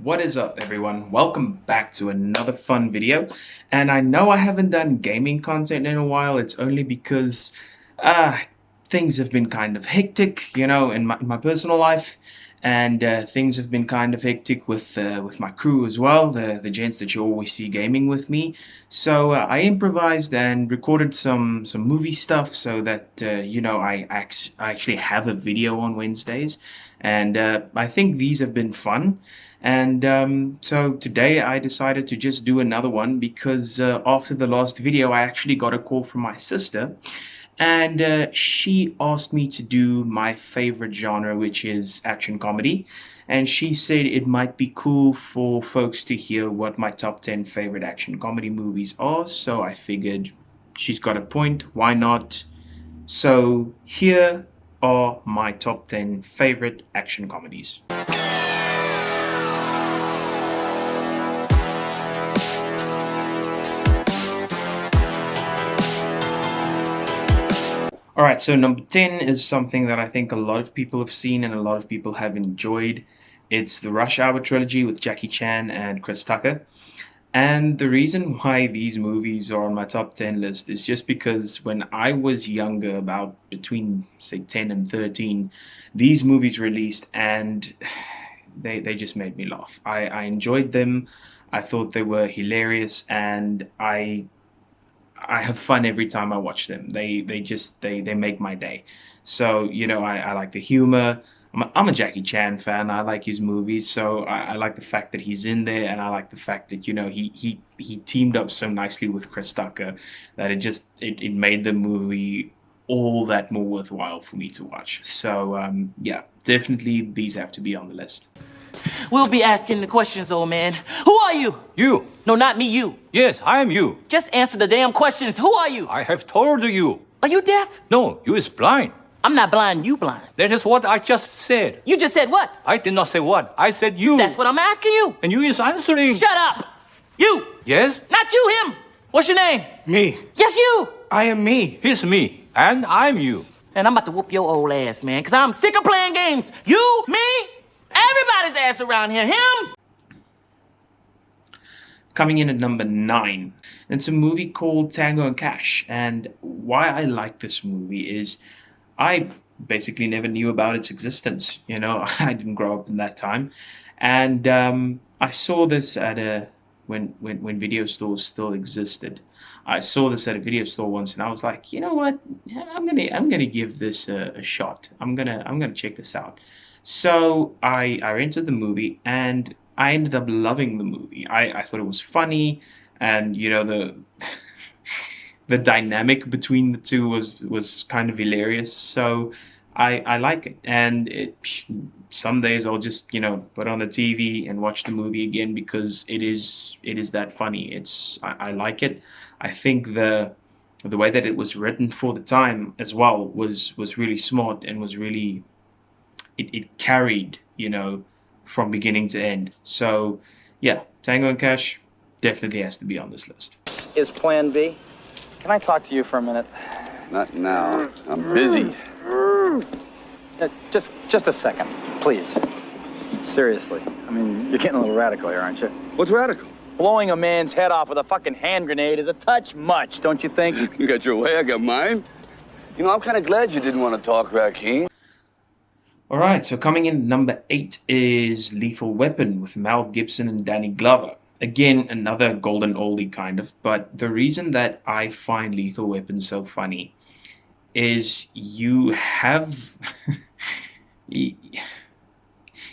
What is up, everyone? Welcome back to another fun video. And I know I haven't done gaming content in a while. It's only because things have been kind of hectic, in my personal life, and things have been kind of hectic with my crew as well, the gents that you always see gaming with me. So I improvised and recorded some movie stuff so that I actually have a video on Wednesdays, and I think these have been fun. And so today I decided to just do another one because after the last video I actually got a call from my sister, and she asked me to do my favorite genre, which is action comedy. And she said it might be cool for folks to hear what my top 10 favorite action comedy movies are. So I figured she's got a point, why not? So here are my top 10 favorite action comedies. Alright, so number 10 is something that I think a lot of people have seen and a lot of people have enjoyed. It's the Rush Hour trilogy with Jackie Chan and Chris Tucker. And the reason why these movies are on my top 10 list is just because when I was younger, about between, say, 10 and 13, these movies released and they just made me laugh. I enjoyed them. I thought they were hilarious, and I have fun every time I watch them. They make my day. So I like the humor. I'm a Jackie Chan fan. I like his movies, so I like the fact that he's in there, and I like the fact that he teamed up so nicely with Chris Tucker that it made the movie all that more worthwhile for me to watch. So yeah, definitely these have to be on the list. We'll be asking the questions, old man. Who are you? You. No, not me, you. Yes, I am you. Just answer the damn questions. Who are you? I have told you. Are you deaf? No, you is blind. I'm not blind, you blind. That is what I just said. You just said what? I did not say what. I said you. That's what I'm asking you. And you is answering. Shut up. You. Yes? Not you, him. What's your name? Me. Yes, you. I am me. He's me. And I'm you. And I'm about to whoop your old ass, man, because I'm sick of playing games. You, me, everybody's ass around here. Him. Coming in at number 9, it's a movie called Tango and Cash. And why I like this movie is I basically never knew about its existence. I didn't grow up in that time, and I saw this at when video stores still existed. I saw this at a video store once, and I was like, you know what? I'm gonna give this a shot. I'm gonna check this out. So I rented the movie, and I ended up loving the movie. I thought it was funny, and the dynamic between the two was kind of hilarious. So I like it, and some days I'll just put on the TV and watch the movie again because it is that funny. I like it. I think the way that it was written for the time as well was really smart, and was really it carried from beginning to end. So yeah, Tango and Cash definitely has to be on this list. Is Plan B? Can I talk to you for a minute? Not now. I'm busy. Just a second, please. Seriously. I mean, you're getting a little radical here, aren't you? What's radical? Blowing a man's head off with a fucking hand grenade is a touch much, don't you think? You got your way, I got mine. I'm kind of glad you didn't want to talk, Rakeem. Alright, so coming in number 8 is Lethal Weapon with Mel Gibson and Danny Glover. Again, another golden oldie kind of, but the reason that I find Lethal Weapon so funny is you have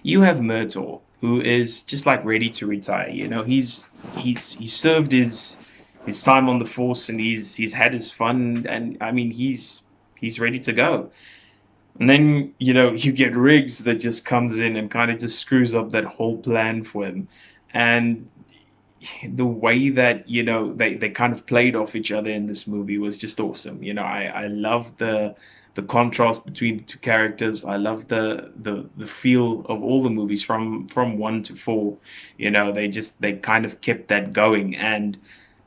Murtaugh, who is just like ready to retire. He's served his time on the force, and he's had his fun, and I mean he's ready to go. And then you get Riggs that just comes in and kind of just screws up that whole plan for him. And the way that they kind of played off each other in this movie was just awesome. I love the contrast between the two characters. I love the feel of all the movies from 1 to 4. They kind of kept that going, and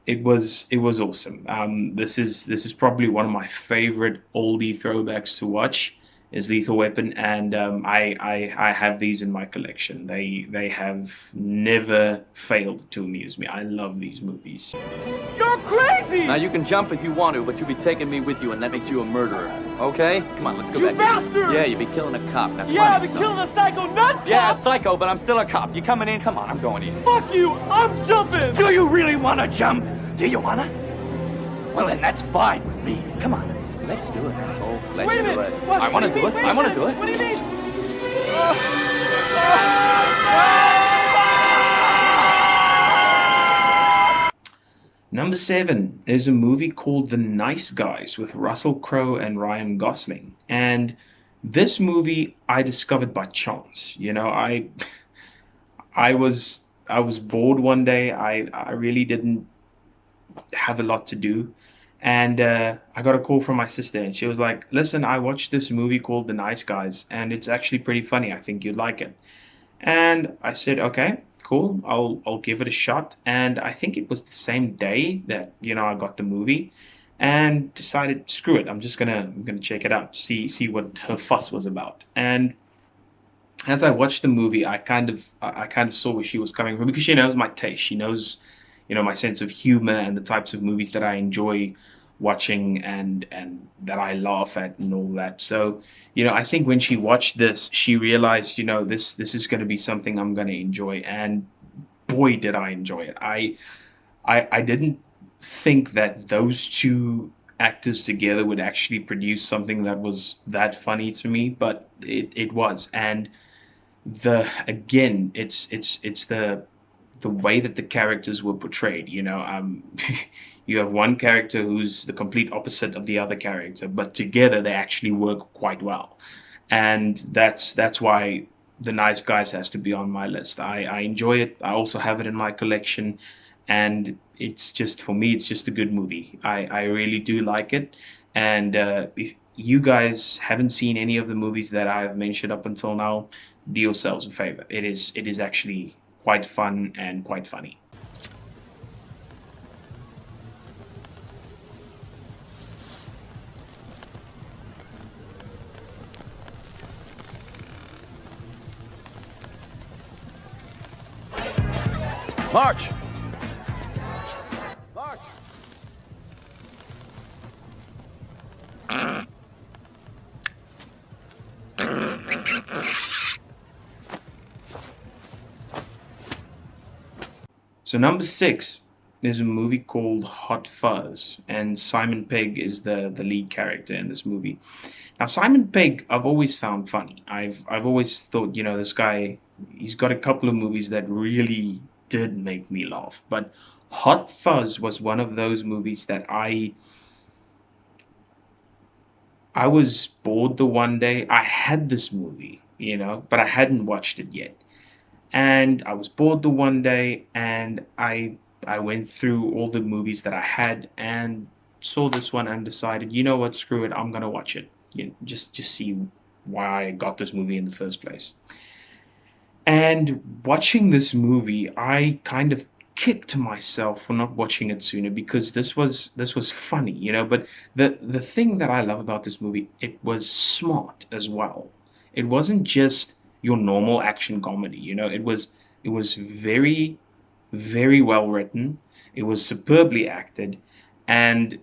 it was awesome. This is probably one of my favorite oldie throwbacks to watch. is Lethal Weapon, and I have these in my collection. They have never failed to amuse me. I love these movies. You're crazy! Now you can jump if you want to, but you'll be taking me with you, and that makes you a murderer. Okay? Come on, let's go You back. bastard! Yeah, you'll be killing a cop. Now, Yeah, I've come been on, killing a psycho nut cop! Yeah, psycho, but I'm still a cop. You coming in? Come on, I'm going in. Fuck you! I'm jumping! Do you really want to jump? Do you want to? Well, then that's fine with me. Come on. Let's do it, asshole. Let's Wait a do minute! it. What? I want to What do do you it. mean? I want to Wait do a it. minute. What do you mean? Number 7 is a movie called The Nice Guys with Russell Crowe and Ryan Gosling. And this movie I discovered by chance. You know, I was bored one day. I really didn't have a lot to do. And I got a call from my sister, and she was like, listen, I watched this movie called The Nice Guys, and it's actually pretty funny. I think you'd like it. And I said, okay, cool. I'll give it a shot. And I think it was the same day that, you know, I got the movie and decided, screw it. I'm gonna check it out, see what her fuss was about. And as I watched the movie, I kind of saw where she was coming from, because she knows my taste. She knows, you know, my sense of humor and the types of movies that I enjoy watching and that I laugh at and all that. So, you know, I think when she watched this, she realized, you know, this is going to be something I'm going to enjoy, and boy did I enjoy it. I didn't think that those two actors together would actually produce something that was that funny to me, but it was. And it's the way that the characters were portrayed. You know, you have one character who's the complete opposite of the other character, but together they actually work quite well. And that's why The Nice Guys has to be on my list. I enjoy it. I also have it in my collection, and it's just, for me, it's just a good movie. I really do like it. And if you guys haven't seen any of the movies that I've mentioned up until now, do yourselves a favor. It is actually quite fun and quite funny. March! So number 6 is a movie called Hot Fuzz, and Simon Pegg is the lead character in this movie. Now, Simon Pegg, I've always found funny. I've always thought, you know, this guy, he's got a couple of movies that really did make me laugh. But Hot Fuzz was one of those movies that I was bored the one day. I had this movie, you know, but I hadn't watched it yet. And I was bored the one day, and I went through all the movies that I had and saw this one and decided, you know what, screw it, I'm gonna watch it. You know, just see why I got this movie in the first place. And watching this movie, I kind of kicked myself for not watching it sooner, because this was funny, you know. But the thing that I love about this movie, it was smart as well. It wasn't just your normal action comedy, you know. It was very, very well written. It was superbly acted, and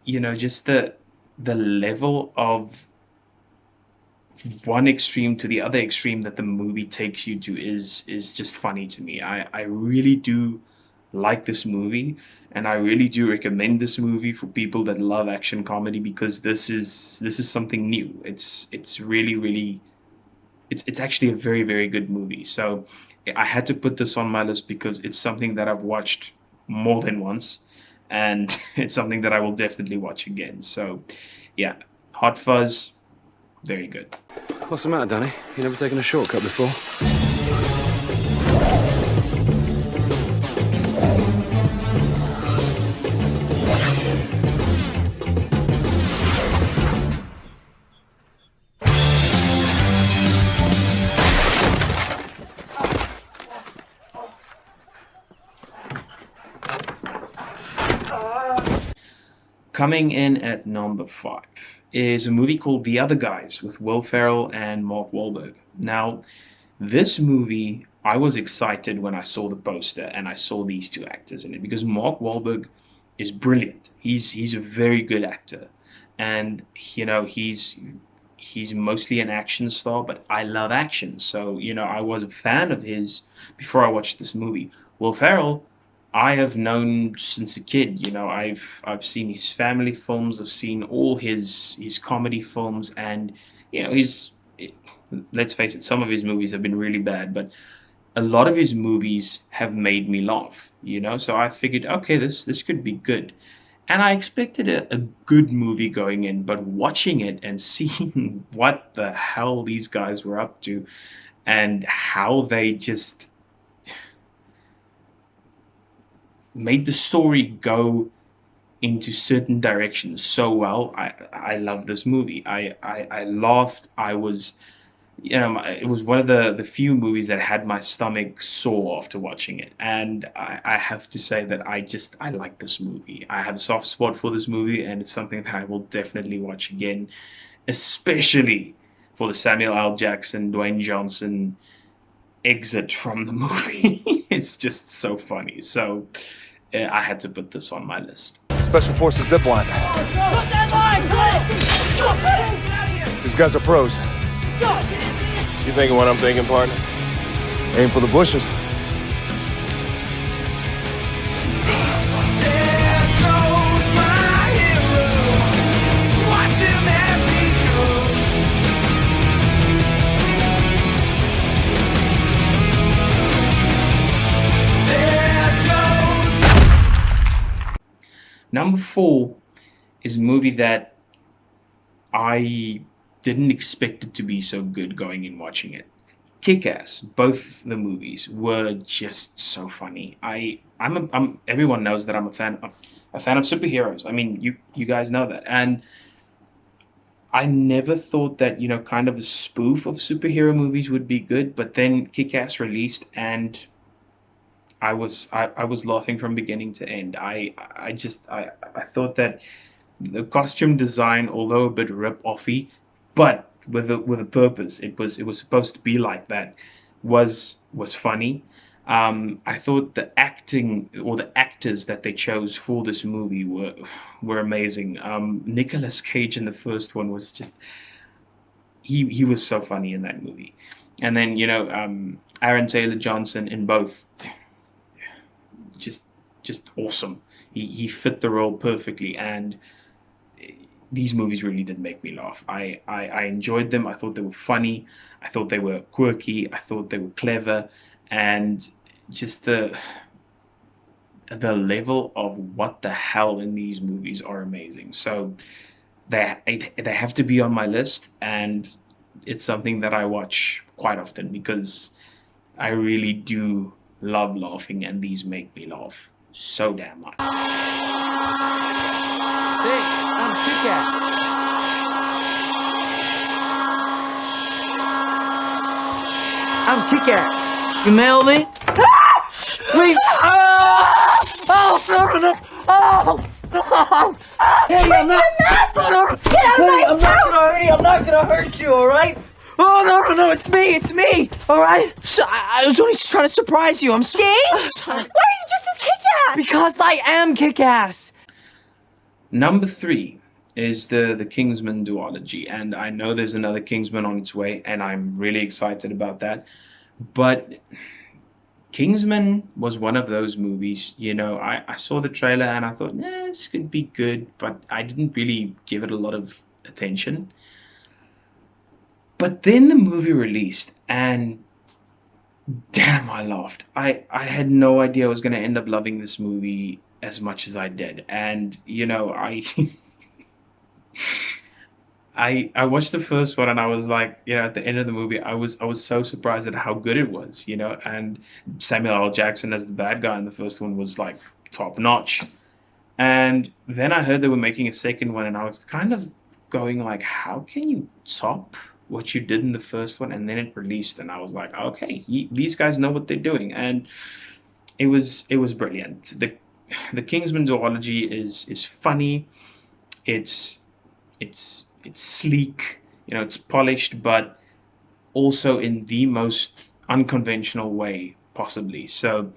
you know, just the level of one extreme to the other extreme that the movie takes you to is just funny to me. I really do like this movie, and I really do recommend this movie for people that love action comedy, because this is something new. It's really it's actually a very, very good movie. So I had to put this on my list because it's something that I've watched more than once, and it's something that I will definitely watch again. So yeah, Hot Fuzz, very good. What's the matter, Danny? You never taken a shortcut before? Coming in at number 5 is a movie called The Other Guys with Will Ferrell and Mark Wahlberg. Now, this movie, I was excited when I saw the poster and I saw these two actors in it because Mark Wahlberg is brilliant. He's a very good actor, and he's mostly an action star, but I love action, so I was a fan of his before I watched this movie. Will Ferrell, I have known since a kid. I've seen his family films, I've seen all his comedy films, and he's, let's face it, some of his movies have been really bad, but a lot of his movies have made me laugh. So I figured, okay, this could be good. And I expected a good movie going in, but watching it and seeing what the hell these guys were up to and how they just made the story go into certain directions so well, I love this movie. I laughed. I was, it was one of the few movies that had my stomach sore after watching it. And I have to say that I like this movie. I have a soft spot for this movie, and it's something that I will definitely watch again, especially for the Samuel L. Jackson, Dwayne Johnson exit from the movie. It's just so funny. So I had to put this on my list. Special Forces zipline. These guys are pros. You thinking what I'm thinking, partner? Aim for the bushes. NumberFour is a movie that I didn't expect it to be so good going in watching it. Kick-Ass, both the movies were just so funny. Everyone knows that I'm a fan of superheroes. I mean, you guys know that. And I never thought that, kind of a spoof of superhero movies would be good, but then Kick-Ass released and I was laughing from beginning to end. I thought that the costume design, although a bit rip-offy, but with a purpose, it was supposed to be like that, was funny. I thought the acting or the actors that they chose for this movie were amazing. Nicolas Cage in the first one was just he was so funny in that movie, and then Aaron Taylor Johnson in both. Just awesome. He fit the role perfectly, and these movies really did make me laugh. I enjoyed them. I thought they were funny. I thought they were quirky. I thought they were clever, and just the level of what the hell in these movies are amazing. So they have to be on my list, and it's something that I watch quite often because I really do love laughing, and these make me laugh so damn much. Hey, I'm Kick-Ass. I'm Kick-Ass. You mail me? Please. Oh, no. Oh, no. Hey, I'm not. Get out of my house. I'm not gonna hurt you, all right? Oh, no, it's me, all right? I was only just trying to surprise you. I'm scared. Why are you just as Kick-Ass? Because I am Kick-Ass. NumberThree is the Kingsman duology, and I know there's another Kingsman on its way, and I'm really excited about that. But Kingsman was one of those movies, I saw the trailer and I thought, this could be good, but I didn't really give it a lot of attention. But then the movie released, and damn, I laughed. I had no idea I was going to end up loving this movie as much as I did. And, I watched the first one and I was like, at the end of the movie, I was so surprised at how good it was, and Samuel L. Jackson as the bad guy in the first one was like top notch. And then I heard they were making a second one, and I was kind of going like, how can you top what you did in the first one? And then it released, and I was like, okay, these guys know what they're doing, and it was brilliant. The Kingsman duology is funny. It's sleek, it's polished, but also in the most unconventional way possibly. So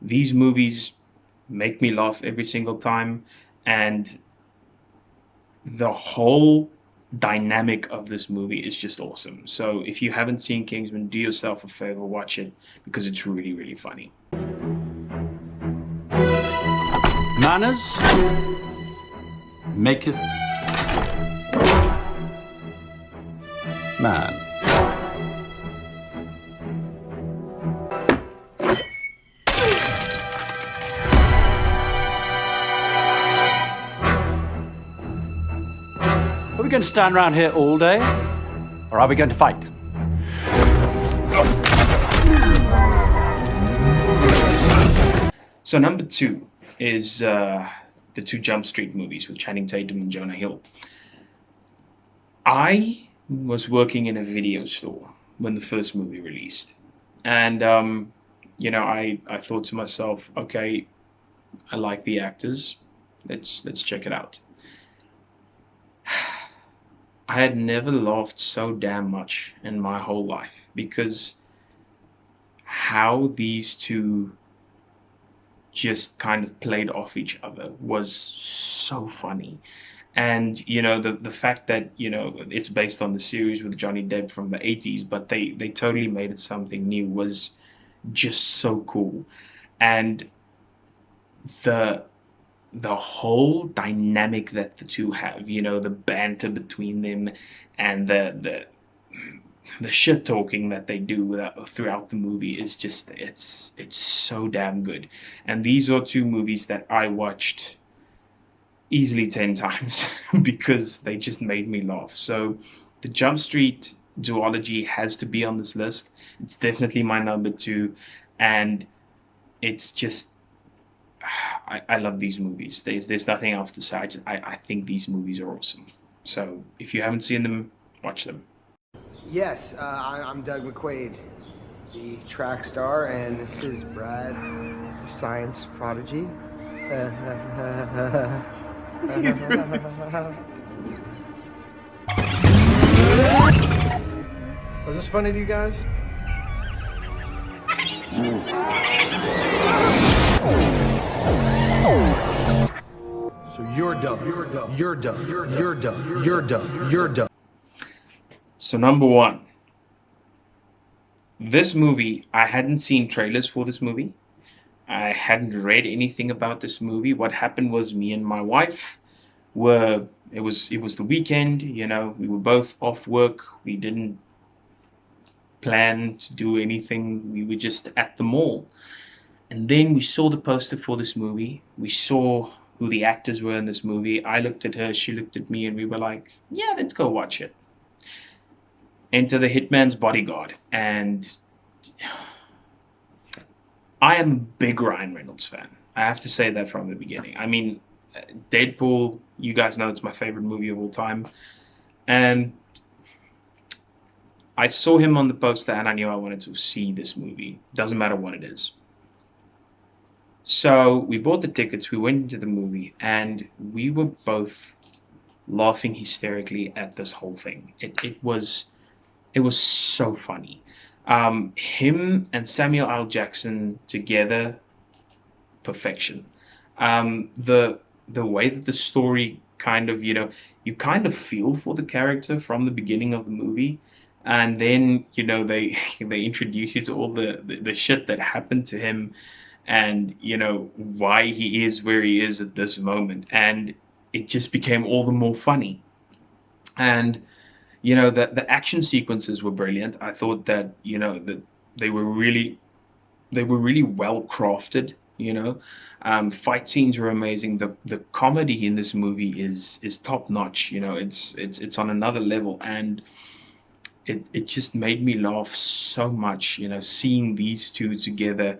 these movies make me laugh every single time, and the whole dynamic of this movie is just awesome. So if you haven't seen Kingsman, do yourself a favor, watch it, because it's really, really funny. Manners maketh man. Are we going to stand around here all day, or are we going to fight? So number 2 is the 2 Jump Street movies with Channing Tatum and Jonah Hill. I was working in a video store when the first movie released, and I thought to myself, okay, I like the actors, let's check it out. I had never laughed so damn much in my whole life, because how these two just kind of played off each other was so funny. And the fact that it's based on the series with Johnny Depp from the 80s, but they totally made it something new, was just so cool. And the whole dynamic that the two have, the banter between them, and the shit talking that they do throughout the movie is just, it's so damn good. And these are 2 movies that I watched easily 10 times because they just made me laugh. So the Jump Street duology has to be on this list. It's definitely my number 2, and it's just, I love these movies. There's nothing else to say. I think these movies are awesome. So if you haven't seen them, watch them. Yes, I'm Doug McQuaid, the track star, and this is Brad, the science prodigy. Was this funny to you guys? So you're dumb. You're dumb. You're dumb. You're dumb. You're dumb. You're dumb. So number 1. This movie, I hadn't seen trailers for this movie. I hadn't read anything about this movie. What happened was, me and my wife it was the weekend, we were both off work. We didn't plan to do anything. We were just at the mall. And then we saw the poster for this movie. We saw who the actors were in this movie. I looked at her, she looked at me, and we were like, yeah, let's go watch it. Enter the Hitman's Bodyguard. And I am a big Ryan Reynolds fan. I have to say that from the beginning. I mean, Deadpool, you guys know it's my favorite movie of all time. And I saw him on the poster and I knew I wanted to see this movie. Doesn't matter what it is. So we bought the tickets, we went into the movie, and we were both laughing hysterically at this whole thing. It was so funny. Him and Samuel L. Jackson together, perfection. The way that the story kind of, you kind of feel for the character from the beginning of the movie, and then they introduce you to all the shit that happened to him, and why he is where he is at this moment, and it just became all the more funny. And the action sequences were brilliant. I thought that that they were really well crafted. Fight scenes were amazing. The comedy in this movie is top notch. It's on another level, and it just made me laugh so much. Seeing these two together,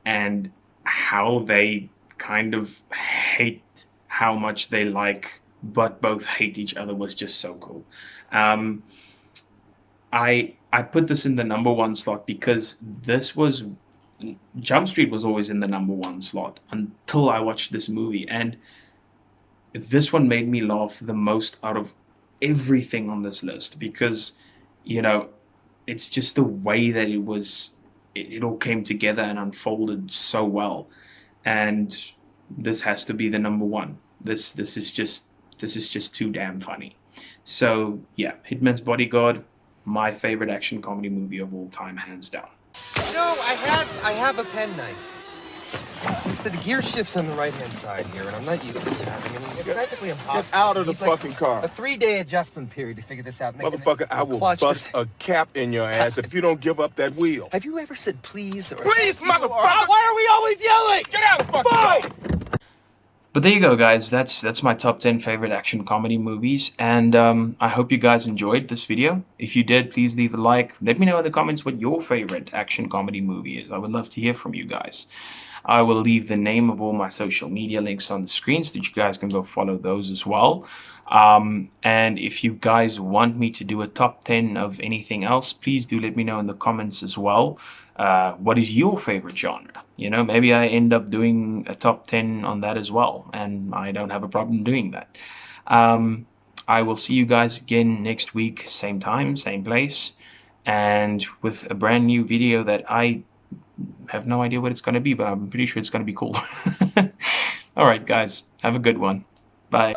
and how they kind of hate how much they like, but both hate each other, was just so cool. I put this in the number 1 slot because Jump Street was always in the number 1 slot until I watched this movie, and this one made me laugh the most out of everything on this list because, you know, it's just the way that it all came together and unfolded so well. And this has to be the number one. This is just too damn funny. So yeah, Hitman's Bodyguard, my favorite action comedy movie of all time, hands down. No, I have a penknife. It's just that the gear shifts on the right-hand side here, and I'm not used to that. I mean, it's practically impossible. Get out of the fucking car. A 3-day adjustment period to figure this out. Motherfucker, I will bust a cap in your ass if you don't give up that wheel. Have you ever said please or... Please, motherfucker! Why are we always yelling? Get out of the fucking car! But there you go, guys. That's my top 10 favorite action comedy movies, and I hope you guys enjoyed this video. If you did, please leave a like. Let me know in the comments what your favorite action comedy movie is. I would love to hear from you guys. I will leave the name of all my social media links on the screen so that you guys can go follow those as well. And if you guys want me to do a top 10 of anything else, please do let me know in the comments as well. What is your favorite genre? You know, maybe I end up doing a top 10 on that as well, and I don't have a problem doing that. I will see you guys again next week, same time, same place, and with a brand new video that I have no idea what it's going to be, but I'm pretty sure it's going to be cool. All right, guys, have a good one. Bye.